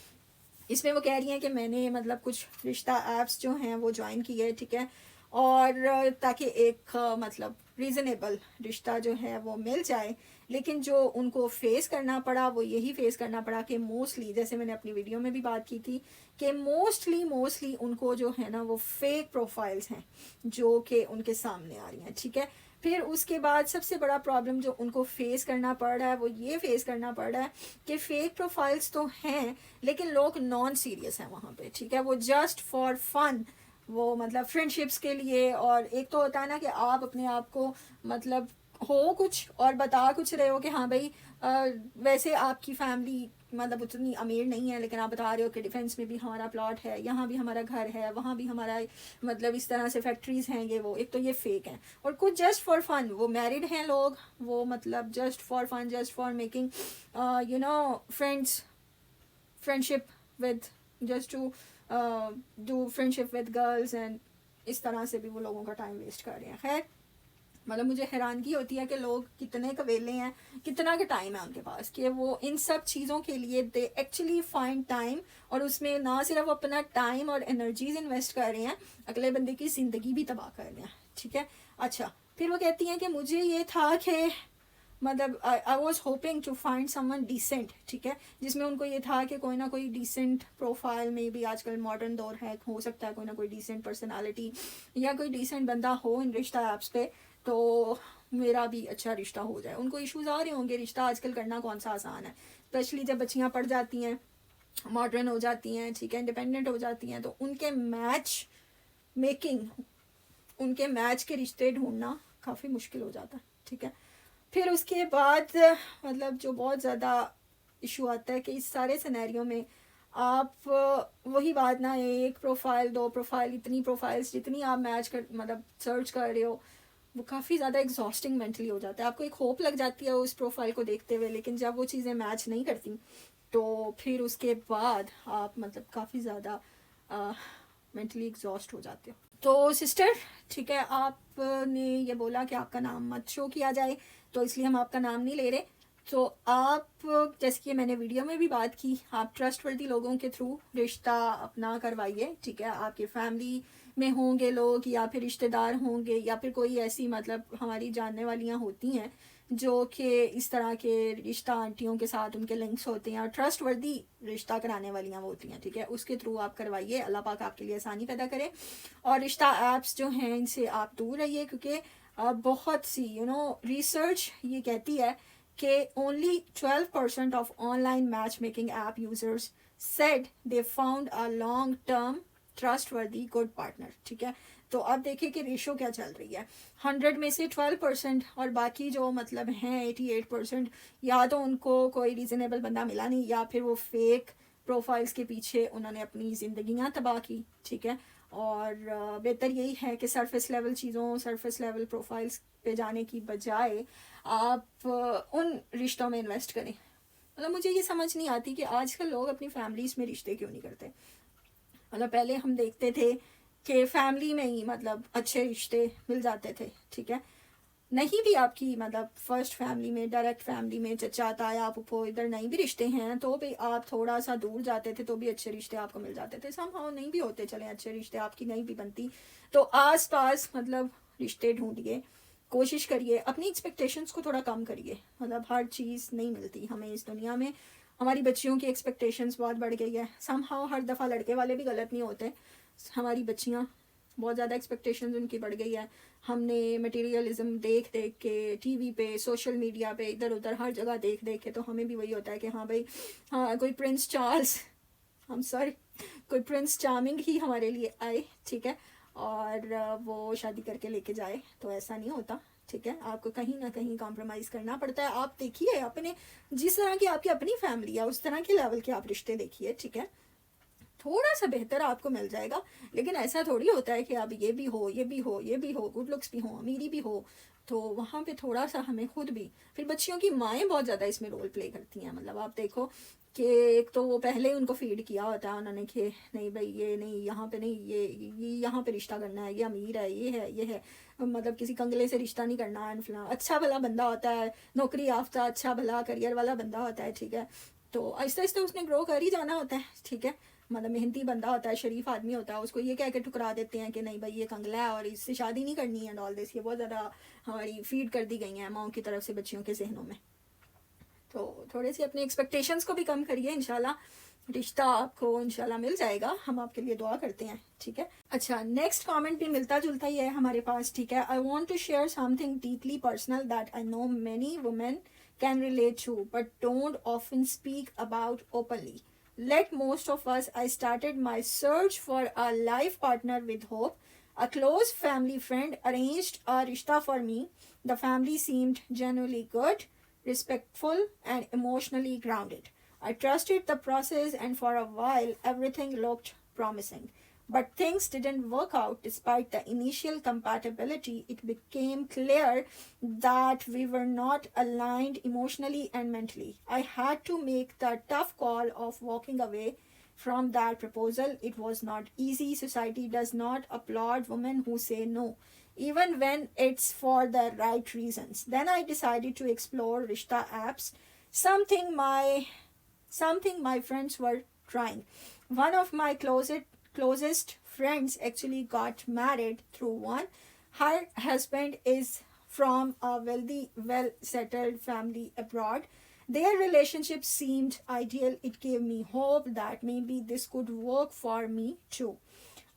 इसमें वो कह रही हैं कि मैंने मतलब कुछ रिश्ता ऐप्स जो हैं वो ज्वाइन किए, ठीक है, और ताकि एक मतलब रीज़नेबल रिश्ता जो है वो मिल जाए। लेकिन जो उनको फेस करना पड़ा वो यही फेस करना पड़ा कि मोस्टली, जैसे मैंने अपनी वीडियो में भी बात की थी, कि मोस्टली उनको जो है ना वो फेक प्रोफाइल्स हैं जो कि उनके सामने आ रही हैं, ठीक है। फिर उसके बाद सबसे बड़ा प्रॉब्लम जो उनको फेस करना पड़ रहा है वो ये फेस करना पड़ रहा है कि फेक प्रोफाइल्स तो हैं, लेकिन लोग नॉन सीरियस हैं वहाँ पे, ठीक है, वो जस्ट फॉर फन, वो मतलब फ्रेंडशिप्स के लिए। और एक तो होता है ना कि आप अपने आप को मतलब हो कुछ और बता कुछ रहे हो कि हाँ भाई वैसे आपकी फैमिली मतलब उतनी अमीर नहीं है, लेकिन आप बता रहे हो कि डिफेंस में भी हमारा प्लॉट है, यहाँ भी हमारा घर है, वहाँ भी हमारा मतलब इस तरह से फैक्ट्रीज हैं, ये वो। एक तो ये फेक है, और कुछ जस्ट फॉर फन, वो मैरिड हैं लोग, वो मतलब just for fun, just for making friendship with, just to do friendship with girls, and इस तरह से भी वो लोगों का टाइम वेस्ट कर रहे हैं। खैर, मतलब मुझे हैरानगी होती है कि लोग कितने कवेले हैं, कितना का टाइम है उनके पास कि वो इन सब चीज़ों के लिए दे एक्चुअली फाइंड टाइम, और उसमें ना सिर्फ अपना टाइम और एनर्जीज इन्वेस्ट कर रहे हैं, अगले बंदे की ज़िंदगी भी तबाह कर रहे हैं, ठीक है। अच्छा, फिर वो कहती हैं कि मुझे ये था कि मतलब I was hoping to find someone decent, ठीक है, जिसमें उनको ये था कि कोई ना कोई डिसेंट प्रोफाइल में भी, आजकल मॉडर्न दौर है, हो सकता है कोई ना कोई डिसेंट पर्सनालिटी या कोई डिसेंट बंदा हो इन रिश्ता ऐप्स पे। तो मेरा भी अच्छा रिश्ता हो जाए। उनको इश्यूज आ रहे होंगे, रिश्ता आजकल करना कौन सा आसान है, स्पेशली जब बच्चियाँ पढ़ जाती हैं, मॉडर्न हो जाती हैं, ठीक है, इंडिपेंडेंट हो जाती हैं, तो उनके मैच मेकिंग, उनके मैच के रिश्ते ढूंढना काफ़ी मुश्किल हो जाता है, ठीक है। फिर उसके बाद मतलब जो बहुत ज़्यादा इशू आता है कि इस सारे सिनेरियो में आप वही बात ना, एक प्रोफाइल, दो प्रोफाइल, इतनी प्रोफाइल्स जितनी आप मैच कर मतलब सर्च कर रहे हो, वो काफ़ी ज़्यादा एग्जॉस्टिंग मेंटली हो जाता है। आपको एक होप लग जाती है उस प्रोफाइल को देखते हुए, लेकिन जब वो चीज़ें मैच नहीं करती तो फिर उसके बाद आप मतलब काफ़ी ज़्यादा मेंटली एग्जॉस्ट हो जाते हो। तो सिस्टर, ठीक है, आपने ये बोला कि आपका नाम मत शो किया जाए, तो इसलिए हम आपका नाम नहीं ले रहे। तो आप, जैसे कि मैंने वीडियो में भी बात की, आप ट्रस्टवर्दी लोगों के थ्रू रिश्ता अपना करवाइए, ठीक है। आपके फैमिली में होंगे लोग, या फिर रिश्तेदार होंगे, या फिर कोई ऐसी मतलब हमारी जानने वालियाँ होती हैं जो कि इस तरह के रिश्ता आंटियों के साथ उनके लिंक्स होते हैं और ट्रस्टवर्दी रिश्ता कराने वालियाँ होती हैं, ठीक है। उसके थ्रू आप करवाइए, अल्लाह पाक आपके लिए आसानी पैदा करे। और रिश्ता ऐप्स जो हैं इनसे आप दूर रहिए, क्योंकि बहुत सी रिसर्च ये कहती है कि only 12% of online match making app users said they found a long term trustworthy good partner, ठीक है। तो अब देखिए कि रेशो क्या चल रही है, 100 में से 12%, और बाकी जो मतलब हैं 88%, या तो उनको कोई रीज़नेबल बंदा मिला नहीं, या फिर वो फेक प्रोफाइल्स के पीछे उन्होंने अपनी ज़िंदगियाँ तबाह की, ठीक है। और बेहतर यही है कि सरफेस लेवल चीज़ों, सरफेस लेवल प्रोफाइल्स पे जाने की बजाय आप उन रिश्तों में इन्वेस्ट करें। मतलब मुझे ये समझ नहीं आती कि आजकल लोग अपनी फैमिलीज़ में रिश्ते क्यों नहीं करते। मतलब पहले हम देखते थे कि फैमिली में ही मतलब अच्छे रिश्ते मिल जाते थे, ठीक है। नहीं भी आपकी मतलब फर्स्ट फैमिली में, डायरेक्ट फैमिली में चचा ताया फूफो इधर नहीं भी रिश्ते हैं, तो भी आप थोड़ा सा दूर जाते थे तो भी अच्छे रिश्ते आपको मिल जाते थे। समहाउ नहीं भी होते चले अच्छे रिश्ते, आपकी नहीं भी बनती, तो आस पास मतलब रिश्ते ढूंढिए, कोशिश करिए, अपनी एक्सपेक्टेशंस को थोड़ा कम करिए। मतलब हर चीज़ नहीं मिलती हमें इस दुनिया में। हमारी बच्चियों की एक्सपेक्टेशंस बहुत बढ़ गई है। समहाउ हर दफ़ा लड़के वाले भी गलत नहीं होते, हमारी बच्चियाँ बहुत ज़्यादा एक्सपेक्टेशंस उनकी बढ़ गई है। हमने मटेरियलिज्म देख देख के टीवी पे, सोशल मीडिया पे, इधर उधर हर जगह देख देख के, तो हमें भी वही होता है कि हाँ भाई, हाँ कोई प्रिंस चार्ल्स, हम सॉरी, कोई प्रिंस चार्मिंग ही हमारे लिए आए, ठीक है, और वो शादी करके लेके जाए। तो ऐसा नहीं होता, ठीक है। आपको कहीं ना कहीं कॉम्प्रोमाइज़ करना पड़ता है। आप देखिए अपने, जिस तरह की आपकी अपनी फैमिली है उस तरह के लेवल के आप रिश्ते देखिए, ठीक है। थोड़ा सा बेहतर आपको मिल जाएगा, लेकिन ऐसा थोड़ी होता है कि अब ये भी हो, ये भी हो, ये भी हो, गुड लुक्स भी हो, अमीरी भी हो। तो वहाँ पे थोड़ा सा हमें खुद भी, फिर बच्चियों की माएँ बहुत ज़्यादा इसमें रोल प्ले करती हैं। मतलब आप देखो कि एक तो वो पहले उनको फीड किया होता है उन्होंने कि नहीं भाई ये नहीं, यहाँ पे नहीं, ये यहाँ पे रिश्ता करना है, ये अमीर है, ये है, मतलब किसी कंगले से रिश्ता नहीं करना है, फलां अच्छा भला बंदा होता है, नौकरी याफ्ता अच्छा भला करियर वाला बंदा होता है, ठीक है। तो आहिस्ता आहिस्ता उसने ग्रो कर ही जाना होता है, ठीक है। मतलब मेहनती बंदा होता है, शरीफ आदमी होता है, उसको ये कह के ठुकरा देते हैं कि नहीं भाई ये कंगला है और इससे शादी नहीं करनी है, ऑल दिस, ये बहुत ज़्यादा हमारी फीड कर दी गई हैं माओ की तरफ से बच्चियों के जहनों में। तो थोड़े से अपने एक्सपेक्टेशंस को भी कम करिए, इंशाल्लाह रिश्ता आपको इंशाल्लाह मिल जाएगा, हम आपके लिए दुआ करते हैं, ठीक है। अच्छा, नेक्स्ट कमेंट भी मिलता जुलता ही है हमारे पास, ठीक है। I want to share something deeply personal that I know many women can relate to but don't often speak about openly. Like most of us, I started my search for a life partner with hope. A close family friend arranged a rishta for me. The family seemed genuinely good, respectful, and emotionally grounded. I trusted the process, and for a while, everything looked promising. But things didn't work out despite the initial compatibility. It became clear that we were not aligned emotionally and mentally. I had to make the tough call of walking away from that proposal. It was not easy. Society does not applaud women who say no, even when it's for the right reasons. Then I decided to explore Rishta apps, something my friends were trying. One of my closest friends actually got married through one. Her husband is from a wealthy, well settled family abroad. Their relationship seemed ideal. It gave me hope that maybe this could work for me too.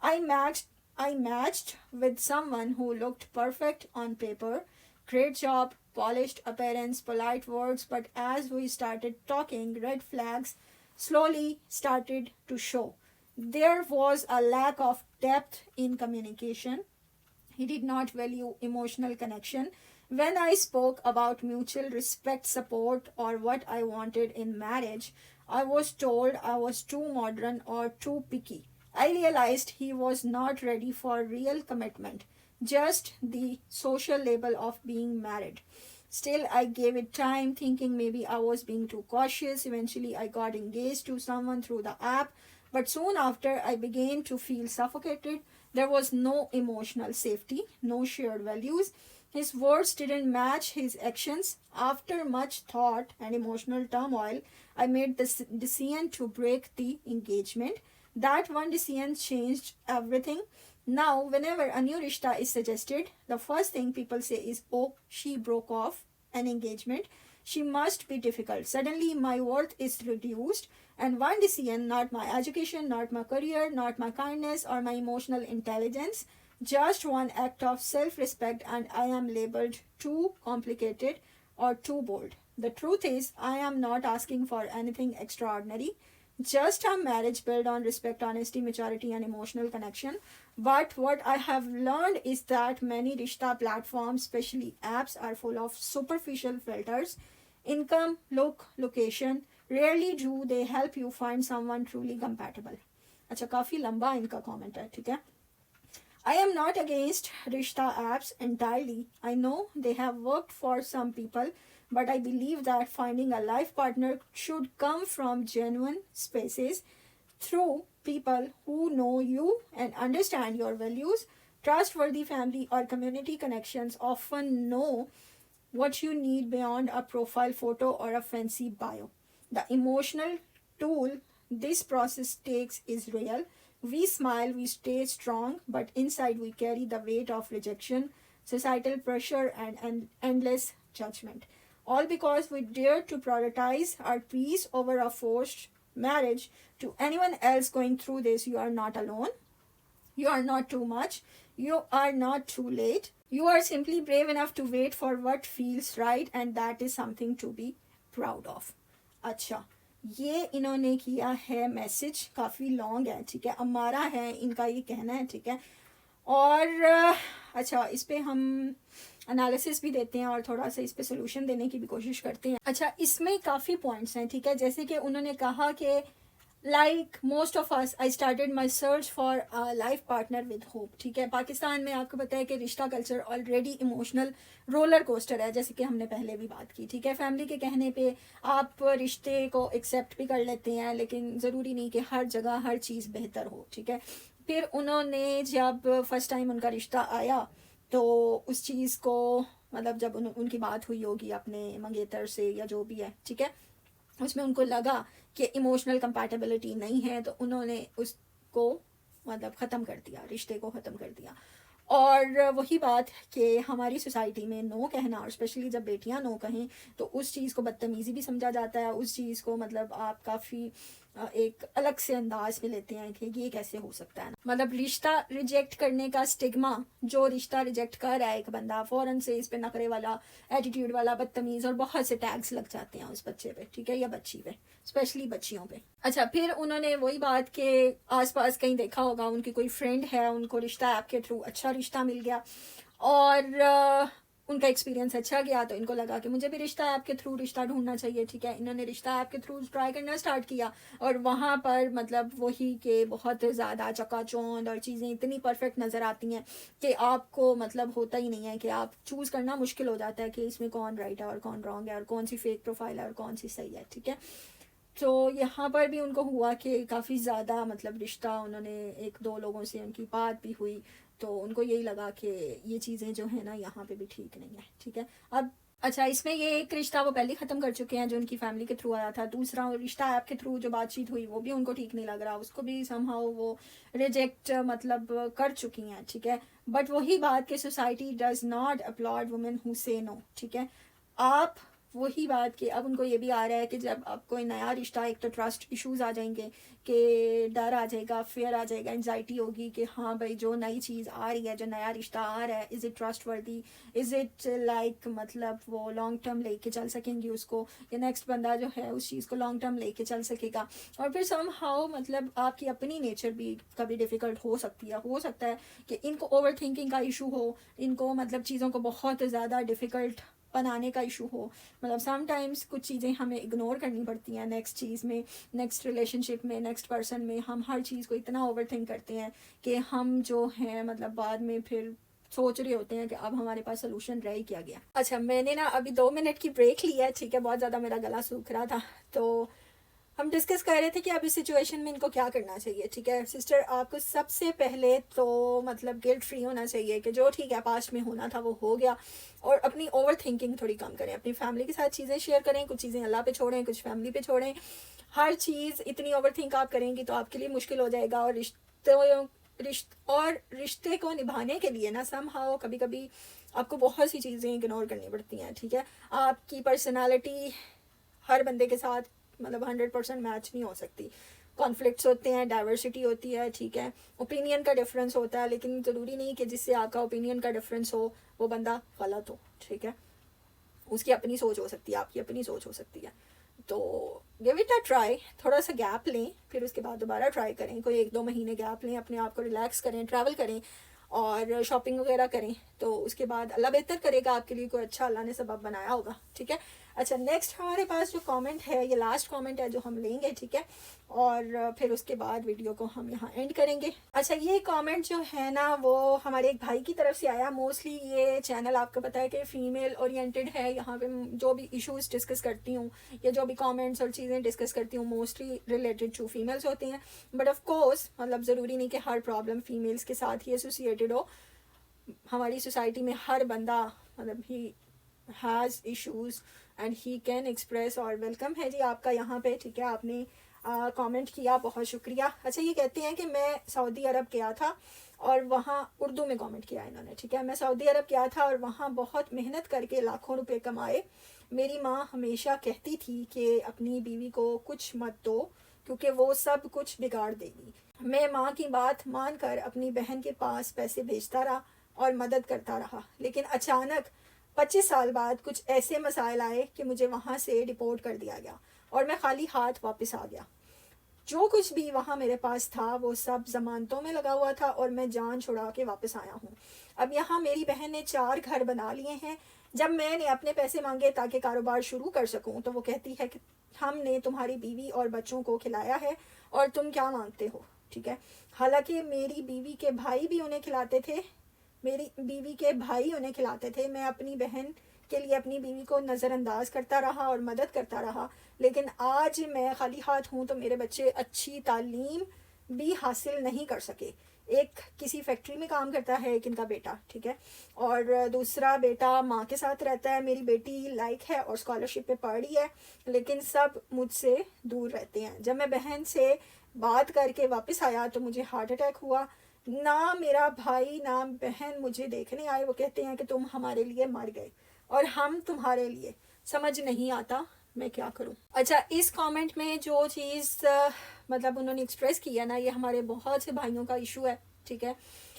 I matched with someone who looked perfect on paper, great job, polished appearance, polite words, but as we started talking, red flags slowly started to show. There was a lack of depth in communication. He did not value emotional connection. When I spoke about mutual respect, support, or what I wanted in marriage, I was told I was too modern or too picky. I realized he was not ready for real commitment, just the social label of being married. Still, I gave it time, thinking maybe I was being too cautious. Eventually, I got engaged to someone through the app, but soon after, I began to feel suffocated. There was no emotional safety, no shared values. His words didn't match his actions. After much thought and emotional turmoil, I made the decision to break the engagement. That one decision changed everything. Now, whenever a new rishta is suggested, the first thing people say is, oh, she broke off an engagement. She must be difficult. Suddenly, my worth is reduced. And one decision, not my education, not my career, not my kindness or my emotional intelligence, just one act of self respect, and I am labeled too complicated or too bold. The truth is, I am not asking for anything extraordinary, just a marriage built on respect, honesty, maturity, and emotional connection. But what I have learned is that many rishta platforms, especially apps, are full of superficial filters. Income, look, location, rarely do they help you find someone truly compatible. अच्छा, काफ़ी लंबा इनका comment है, ठीक है. I am not against Rishta apps entirely. I know they have worked for some people, but I believe that finding a life partner should come from genuine spaces through people who know you and understand your values. Trustworthy family or community connections often know what you need beyond a profile photo or a fancy bio. The emotional toll this process takes is real. We smile, we stay strong, but inside we carry the weight of rejection, societal pressure, and endless judgment. All because we dare to prioritize our peace over a forced marriage. To anyone else going through this, you are not alone. You are not too much. You are not too late. You are simply brave enough to wait for what feels right, and that is something to be proud of. अच्छा, ये इन्होंने किया है message, काफ़ी long है, ठीक है. अमारा है इनका ये कहना है, ठीक है. और अच्छा, इस पे हम एनालिसिस भी देते हैं और थोड़ा सा इस पे सोल्यूशन देने की भी कोशिश करते हैं. अच्छा, इसमें काफ़ी पॉइंट्स हैं, ठीक है. जैसे कि उन्होंने कहा कि like most of us, I started my search for a life partner with hope. ठीक है. पाकिस्तान में आपको पता है कि रिश्ता culture already emotional roller coaster है, जैसे कि हमने पहले भी बात की. ठीक है. फैमिली के कहने पे आप रिश्ते को एक्सेप्ट भी कर लेते हैं, लेकिन ज़रूरी नहीं कि हर जगह हर चीज़ बेहतर हो. ठीक है. फिर उन्होंने जब फर्स्ट टाइम उनका रिश्ता आया तो उस चीज़ को मतलब जब उनकी बात हुई होगी अपने मंगेतर से या जो भी है, ठीक है, उसमें उनको लगा कि इमोशनल कंपैटिबिलिटी नहीं है, तो उन्होंने उसको मतलब ख़त्म कर दिया, रिश्ते को ख़त्म कर दिया. और वही बात कि हमारी सोसाइटी में नो कहना, और स्पेशली जब बेटियां नो कहें तो उस चीज़ को बदतमीज़ी भी समझा जाता है. उस चीज़ को मतलब आप काफ़ी एक अलग से अंदाज में लेते हैं कि ये कैसे हो सकता है. मतलब रिश्ता रिजेक्ट करने का स्टिग्मा, जो रिश्ता रिजेक्ट कर रहा है एक बंदा, फ़ौरन से इस पे नखरे वाला, एटीट्यूड वाला, बदतमीज़ और बहुत से टैग्स लग जाते हैं उस बच्चे पे. ठीक है, या बच्ची पे, स्पेशली बच्चियों पे. अच्छा, फिर उन्होंने वही बात के आसपास कहीं देखा होगा, उनकी कोई फ्रेंड है, उनको रिश्ता ऐप के थ्रू अच्छा रिश्ता मिल गया और उनका एक्सपीरियंस अच्छा गया, तो इनको लगा कि मुझे भी रिश्ता ऐप के थ्रू रिश्ता ढूंढना चाहिए. ठीक है. इन्होंने रिश्ता ऐप के थ्रू ट्राई करना स्टार्ट किया और वहाँ पर मतलब वही के बहुत ज़्यादा चकाचौंध और चीज़ें इतनी परफेक्ट नज़र आती हैं कि आपको मतलब होता ही नहीं है कि आप चूज़ करना मुश्किल हो जाता है कि इसमें कौन राइट है और कौन रॉन्ग है और कौन सी फेक प्रोफाइल है और कौन सी सही है. ठीक है. तो यहाँ पर भी उनको हुआ कि काफ़ी ज़्यादा मतलब रिश्ता, उन्होंने एक दो लोगों से उनकी बात भी हुई तो उनको यही लगा कि ये चीज़ें जो है ना यहाँ पे भी ठीक नहीं है. ठीक है. अब अच्छा, इसमें ये एक रिश्ता वो पहले ख़त्म कर चुके हैं जो उनकी फैमिली के थ्रू आया था. दूसरा रिश्ता ऐप के थ्रू जो बातचीत हुई वो भी उनको ठीक नहीं लग रहा, उसको भी समहाउ वो रिजेक्ट मतलब कर चुकी हैं. ठीक है. बट वही बात कि society does not upload women who say no. ठीक है. आप वही बात कि अब उनको ये भी आ रहा है कि जब अब कोई नया रिश्ता, एक तो ट्रस्ट इश्यूज आ जाएंगे कि डर आ जाएगा, फेयर आ जाएगा, एंजाइटी होगी कि हाँ भाई जो नई चीज़ आ रही है, जो नया रिश्ता आ रहा है, इज़ इट ट्रस्ट वर्दी, इज़ इट लाइक मतलब वो लॉन्ग टर्म लेके चल सकेंगी उसको, या नेक्स्ट बंदा जो है उस चीज़ को लॉन्ग टर्म लेके चल सकेगा। और फिर सम हाउ मतलब आपकी अपनी नेचर भी कभी डिफ़िकल्ट हो सकती है, हो सकता है कि इनको ओवर थिंकिंग का इशू हो, इनको मतलब चीज़ों को बहुत ज़्यादा डिफ़िकल्ट बनाने का इशू हो। मतलब समटाइम्स कुछ चीज़ें हमें इग्नोर करनी पड़ती हैं नेक्स्ट चीज़ में, नेक्स्ट रिलेशनशिप में, नेक्स्ट पर्सन में। हम हर चीज़ को इतना ओवर थिंक करते हैं कि हम जो हैं मतलब बाद में फिर सोच रहे होते हैं कि अब हमारे पास सोल्यूशन रह ही क्या गया। अच्छा, मैंने ना अभी 2 मिनट की ब्रेक ली है, ठीक है, बहुत ज़्यादा मेरा गला सूख रहा था, तो हम डिस्कस कर रहे थे कि अब इस सिचुएशन में इनको क्या करना चाहिए। ठीक है सिस्टर, आपको सबसे पहले तो मतलब गिल्ट फ्री होना चाहिए कि जो ठीक है पास्ट में होना था वो हो गया, और अपनी ओवर थिंकिंग थोड़ी कम करें, अपनी फैमिली के साथ चीज़ें शेयर करें, कुछ चीज़ें अल्लाह पे छोड़ें, कुछ फैमिली पे छोड़ें। हर चीज़ इतनी ओवर थिंक आप करेंगी तो आपके लिए मुश्किल हो जाएगा, और रिश्ते को निभाने के लिए ना समहाउ कभी कभी आपको बहुत सी चीज़ें इग्नोर करनी पड़ती हैं। ठीक है, आपकी पर्सनालिटी हर बंदे के साथ मतलब 100% मैच नहीं हो सकती, कॉन्फ्लिक्ट्स होते हैं, डाइवर्सिटी होती है, ठीक है, ओपिनियन का डिफरेंस होता है, लेकिन ज़रूरी नहीं कि जिससे आपका ओपिनियन का डिफरेंस हो वो बंदा गलत हो। ठीक है, उसकी अपनी सोच हो सकती है, आपकी अपनी सोच हो सकती है, तो गिव इट अ ट्राई, थोड़ा सा गैप लें, फिर उसके बाद दोबारा ट्राई करें, कोई 1-2 महीने गैप लें, अपने आप को रिलैक्स करें, ट्रैवल करें और शॉपिंग वगैरह करें, तो उसके बाद अल्लाह बेहतर करेगा आपके लिए, कोई अच्छा अल्लाह ने सबब बनाया होगा। ठीक है, अच्छा नेक्स्ट हमारे पास जो कमेंट है, ये लास्ट कमेंट है जो हम लेंगे, ठीक है, और फिर उसके बाद वीडियो को हम यहाँ एंड करेंगे। अच्छा, ये कमेंट जो है ना वो हमारे एक भाई की तरफ से आया। मोस्टली ये चैनल आपको पता है कि फ़ीमेल ओरिएंटेड है, यहाँ पे जो भी इश्यूज़ डिस्कस करती हूँ या जो भी कमेंट्स और चीज़ें डिस्कस करती हूँ मोस्टली रिलेटेड टू फीमेल्स होती हैं, बट ऑफ कोर्स मतलब ज़रूरी नहीं कि हर प्रॉब्लम फीमेल्स के साथ ही एसोसिएटेड हो। हमारी सोसाइटी में हर बंदा मतलब he has issues and he can express, और वेलकम है जी आपका यहाँ पे। ठीक है, आपने कमेंट किया, बहुत शुक्रिया। अच्छा, ये कहते हैं कि मैं सऊदी अरब गया था और वहाँ उर्दू में कमेंट किया इन्होंने। ठीक है, मैं सऊदी अरब गया था और वहाँ बहुत मेहनत करके लाखों रुपए कमाए। मेरी माँ हमेशा कहती थी कि अपनी बीवी को कुछ मत दो क्योंकि वो सब कुछ बिगाड़ देगी। मैं माँ की बात मानकर अपनी बहन के पास पैसे भेजता रहा और मदद करता रहा, लेकिन अचानक 25 साल बाद कुछ ऐसे मसाइल आए कि मुझे वहाँ से डिपोर्ट कर दिया गया और मैं खाली हाथ वापस आ गया। जो कुछ भी वहाँ मेरे पास था वो सब जमानतों में लगा हुआ था और मैं जान छुड़ा के वापस आया हूँ। अब यहाँ मेरी बहन ने 4 घर बना लिए हैं। जब मैंने अपने पैसे मांगे ताकि कारोबार शुरू कर सकूँ तो वो कहती है कि हमने तुम्हारी बीवी और बच्चों को खिलाया है और तुम क्या मांगते हो। ठीक है, हालांकि मेरी बीवी के भाई भी उन्हें खिलाते थे, मैं अपनी बहन के लिए अपनी बीवी को नज़रअंदाज करता रहा और मदद करता रहा, लेकिन आज मैं खाली हाथ हूँ तो मेरे बच्चे अच्छी तालीम भी हासिल नहीं कर सके। एक किसी फैक्ट्री में काम करता है एक इनका बेटा, ठीक है, और दूसरा बेटा माँ के साथ रहता है। मेरी बेटी लाइक है और स्कॉलरशिप पे पढ़ रही है, लेकिन सब मुझसे दूर रहते हैं। जब मैं बहन से बात करके वापस आया तो मुझे हार्ट अटैक हुआ। ना मेरा भाई ना बहन मुझे देखने आए। वो कहते हैं कि तुम हमारे लिए मर गए और हम तुम्हारे लिए। समझ नहीं आता मैं क्या करूं। अच्छा, इस कमेंट में जो चीज़ मतलब उन्होंने एक्सप्रेस किया ना, ये हमारे बहुत से भाइयों का इशू है। ठीक है,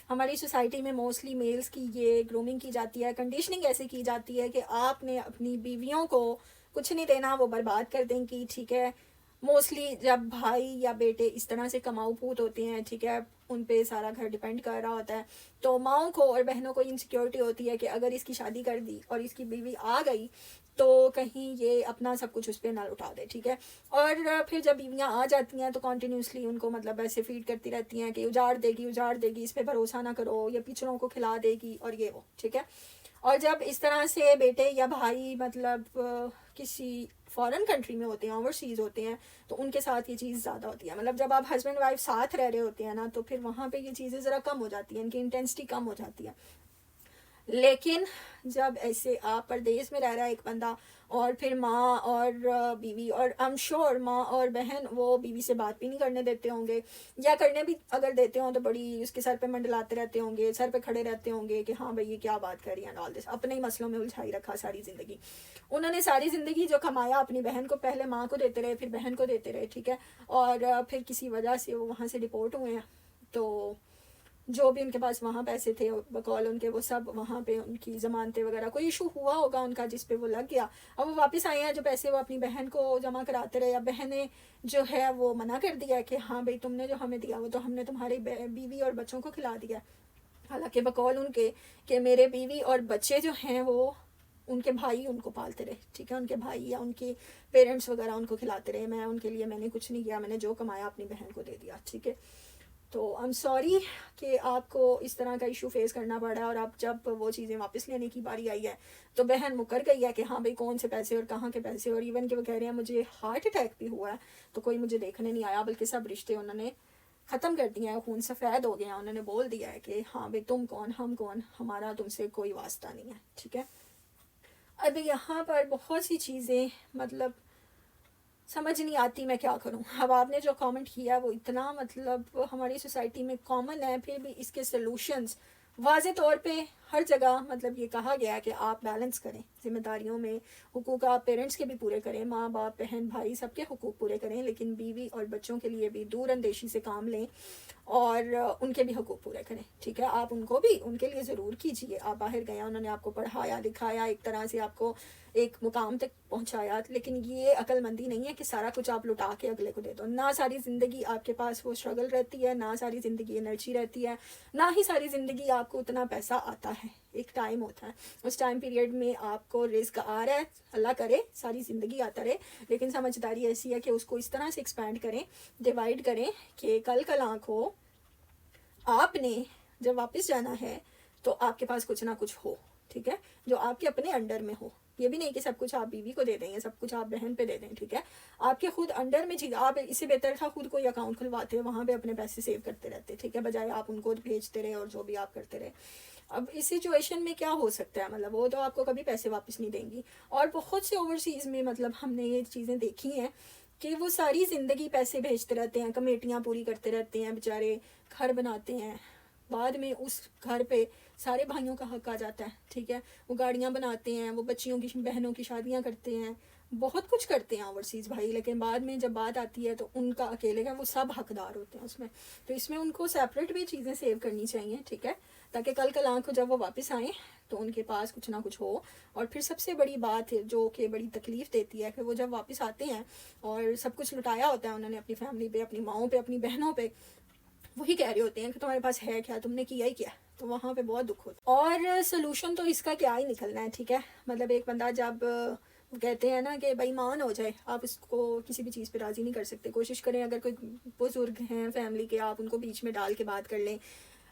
हमारी सोसाइटी में मोस्टली मेल्स की ये ग्रूमिंग की जाती है, कंडीशनिंग ऐसे की जाती है कि आपने अपनी बीवियों को कुछ नहीं देना, वो बर्बाद कर देंगी। ठीक है, मोस्टली जब भाई या बेटे इस तरह से कमाऊ पूत होते हैं, ठीक है, उन पे सारा घर डिपेंड कर रहा होता है, तो माओं को और बहनों को इनसिक्योरिटी होती है कि अगर इसकी शादी कर दी और इसकी बीवी आ गई तो कहीं ये अपना सब कुछ उस पर ना लुटा दे। ठीक है, और फिर जब बीवियाँ आ जाती हैं तो कॉन्टीन्यूसली उनको मतलब ऐसे फीड करती रहती हैं कि उजाड़ देगी, इस पर भरोसा ना करो, या पिछड़ों को खिला देगी और ये वो। ठीक है, और जब इस तरह से बेटे या भाई मतलब किसी फॉरेन कंट्री में होते हैं, ओवरसीज़ होते हैं, तो उनके साथ ये चीज़ ज़्यादा होती है। मतलब जब आप हस्बैंड वाइफ साथ रह रहे होते हैं ना, तो फिर वहाँ पे ये चीज़ें ज़रा कम हो जाती हैं, इनकी इंटेंसिटी कम हो जाती है। लेकिन जब ऐसे आप परदेश में रह रहा है एक बंदा, और फिर माँ और बीवी, और आई एम श्योर माँ और बहन वो बीवी से बात भी नहीं करने देते होंगे, या करने भी अगर देते हों तो बड़ी उसके सर पे मंडलाते रहते होंगे, सर पे खड़े रहते होंगे कि हाँ भाई ये क्या बात कर रही है, ऑल दिस, अपने ही मसलों में उलझाई रखा सारी ज़िंदगी। उन्होंने सारी ज़िंदगी जो कमाया अपनी बहन को, पहले माँ को देते रहे, फिर बहन को देते रहे, ठीक है। और फिर किसी वजह से वो वहाँ से डिपोर्ट हुए हैं, तो जो भी उनके पास वहाँ पैसे थे बकौल उनके, वो सब वहाँ पे उनकी ज़मानतें वगैरह, कोई इशू हुआ होगा उनका जिस पे वो लग गया। अब वो वापस आए हैं, जो पैसे वो अपनी बहन को जमा कराते रहे, या बहन ने जो है वो मना कर दिया कि हाँ भाई तुमने जो हमें दिया वो तो हमने तुम्हारी बीवी और बच्चों को खिला दिया। हालांकि बकौल उनके कि मेरे बीवी और बच्चे जो हैं वो उनके भाई उनको पालते रहे, ठीक है, उनके भाई या उनके पेरेंट्स वगैरह उनको खिलाते रहे, मैं उनके लिए मैंने कुछ नहीं किया, मैंने जो कमाया अपनी बहन को दे दिया, ठीक है। तो आई एम सॉरी कि आपको इस तरह का इशू फेस करना पड़ा है, और अब जब वो चीज़ें वापस लेने की बारी आई है तो बहन मुकर गई है कि हाँ भाई कौन से पैसे और कहाँ के पैसे, और इवन कि वो कह रहे हैं मुझे हार्ट अटैक भी हुआ है तो कोई मुझे देखने नहीं आया, बल्कि सब रिश्ते उन्होंने ख़त्म कर दिया है, खून सफ़ेद हो गया, उन्होंने बोल दिया है कि हाँ भाई तुम कौन हम कौन, हमारा तुमसे कोई वास्ता नहीं है, ठीक है। अब यहाँ पर बहुत सी चीज़ें मतलब समझ नहीं आती मैं क्या करूं। अब आपने जो कमेंट किया वो इतना मतलब हमारी सोसाइटी में कॉमन है, फिर भी इसके सॉल्यूशंस वाज़े तौर पे हर जगह मतलब ये कहा गया है कि आप बैलेंस करें जिम्मेदारियों में, हुकूक आप पेरेंट्स के भी पूरे करें, माँ बाप बहन भाई सबके हुकूक पूरे करें, लेकिन बीवी और बच्चों के लिए भी दूर अंदेशी से काम लें और उनके भी हुकूक पूरे करें, ठीक है। आप उनको भी उनके लिए ज़रूर कीजिए, आप बाहर गए, उन्होंने आपको पढ़ाया लिखाया, एक तरह से आपको एक मुकाम तक पहुंचाया, लेकिन ये अक्लमंदी नहीं है कि सारा कुछ आप लुटा के अगले को दे दो। ना सारी ज़िंदगी आपके पास वो स्ट्रगल रहती है, ना सारी ज़िंदगी एनर्जी रहती है, ना ही सारी ज़िंदगी आपको उतना पैसा आता है। एक टाइम होता है, उस टाइम पीरियड में आपको रिस्क आ रहा है, अल्लाह करे सारी ज़िंदगी आता रहे, लेकिन समझदारी ऐसी है कि उसको इस तरह से एक्सपैंड करें, डिवाइड करें कि कल कल आँख हो, आपने जब वापस जाना है तो आपके पास कुछ ना कुछ हो, ठीक है, जो आपके अपने अंडर में हो। ये भी नहीं कि सब कुछ आप बीवी को दे दें, सब कुछ आप बहन पे दे दें, ठीक है। आपके खुद अंडर में चीज़, आप इससे बेहतर था खुद कोई अकाउंट खुलवाते, वहाँ पे अपने पैसे सेव करते रहते, ठीक है, बजाय आप उनको भेजते रहे और जो भी आप करते रहे। अब इस सिचुएशन में क्या हो सकता है, मतलब वो तो आपको कभी पैसे वापस नहीं देंगी। और बहुत से ओवरसीज़ में मतलब हमने ये चीज़ें देखी हैं कि वो सारी ज़िंदगी पैसे भेजते रहते हैं, कमेटियाँ पूरी करते रहते हैं बेचारे, घर बनाते हैं, बाद में उस घर पे सारे भाइयों का हक आ जाता है, ठीक है। वो गाड़ियाँ बनाते हैं, वो बच्चियों की बहनों की शादियाँ करते हैं, बहुत कुछ करते हैं ओवरसीज़ भाई, लेकिन बाद में जब बात आती है तो उनका अकेले का वो सब हकदार होते हैं उसमें। तो इसमें उनको सेपरेट भी चीज़ें सेव करनी चाहिए, ठीक है, ताकि कल कल आँख को जब वो वापस आएँ तो उनके पास कुछ ना कुछ हो। और फिर सबसे बड़ी बात है जो कि बड़ी तकलीफ़ देती है कि वो जब वापस आते हैं और सब कुछ लुटाया होता है उन्होंने अपनी फैमिली पे, अपनी माँओं पे, अपनी बहनों पे, वही कह रहे होते हैं कि तुम्हारे पास है क्या, तुमने किया ही क्या, तो वहाँ पे बहुत दुख होता है। और सोल्यूशन तो इसका क्या ही निकलना है, ठीक है। मतलब एक बंदा जब कहते हैं ना कि बेईमान हो जाए, आप इसको किसी भी चीज़ पे राज़ी नहीं कर सकते। कोशिश करें अगर कोई बुजुर्ग हैं फैमिली के, आप उनको बीच में डाल के बात कर लें,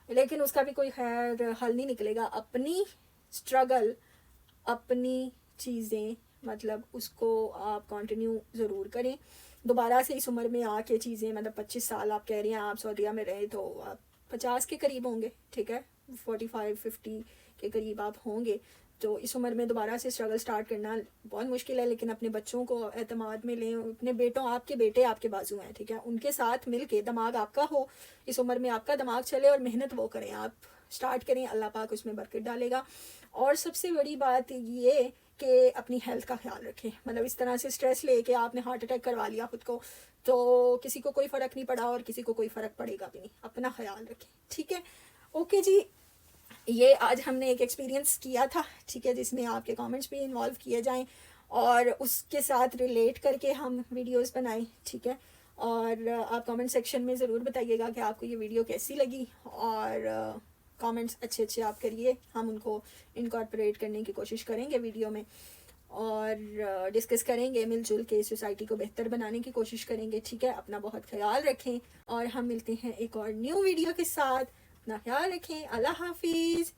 लेकिन उसका भी कोई खैर हल नहीं निकलेगा। अपनी स्ट्रगल, अपनी चीज़ें मतलब उसको आप कंटिन्यू ज़रूर करें। दोबारा से इस उम्र में आके चीज़ें मतलब 25 साल आप कह रही हैं आप सऊदीया में रहे, तो आप 50 के करीब होंगे, ठीक है, 45-50 के करीब आप होंगे, तो इस उम्र में दोबारा से स्ट्रगल स्टार्ट करना बहुत मुश्किल है। लेकिन अपने बच्चों को एतमाद में लें, अपने बेटों, आपके बेटे आपके बाजू हैं, ठीक है, उनके साथ मिल के दिमाग आपका हो, इस उम्र में आपका दिमाग चले और मेहनत वो करें, आप स्टार्ट करें, अल्लाह पाक उसमें बरकत डालेगा। और सबसे बड़ी बात ये कि अपनी हेल्थ का ख्याल रखें। मतलब इस तरह से स्ट्रेस लेके आपने हार्ट अटैक करवा लिया खुद को, तो किसी को कोई फ़र्क नहीं पड़ा और किसी को कोई फ़र्क पड़ेगा भी नहीं, अपना ख्याल रखें, ठीक है। ओके जी, ये आज हमने एक एक्सपीरियंस किया था, ठीक है, जिसमें आपके कमेंट्स भी इन्वॉल्व किए जाएं और उसके साथ रिलेट करके हम वीडियोस बनाएं, ठीक है। और आप कमेंट सेक्शन में ज़रूर बताइएगा कि आपको ये वीडियो कैसी लगी, और कमेंट्स अच्छे अच्छे आप करिए, हम उनको इनकॉर्पोरेट करने की कोशिश करेंगे वीडियो में, और डिस्कस करेंगे, मिलजुल के सोसाइटी को बेहतर बनाने की कोशिश करेंगे, ठीक है। अपना बहुत ख्याल रखें और हम मिलते हैं एक और न्यू वीडियो के साथ। अपना ख्याल रखें, अल्लाह हाफिज़।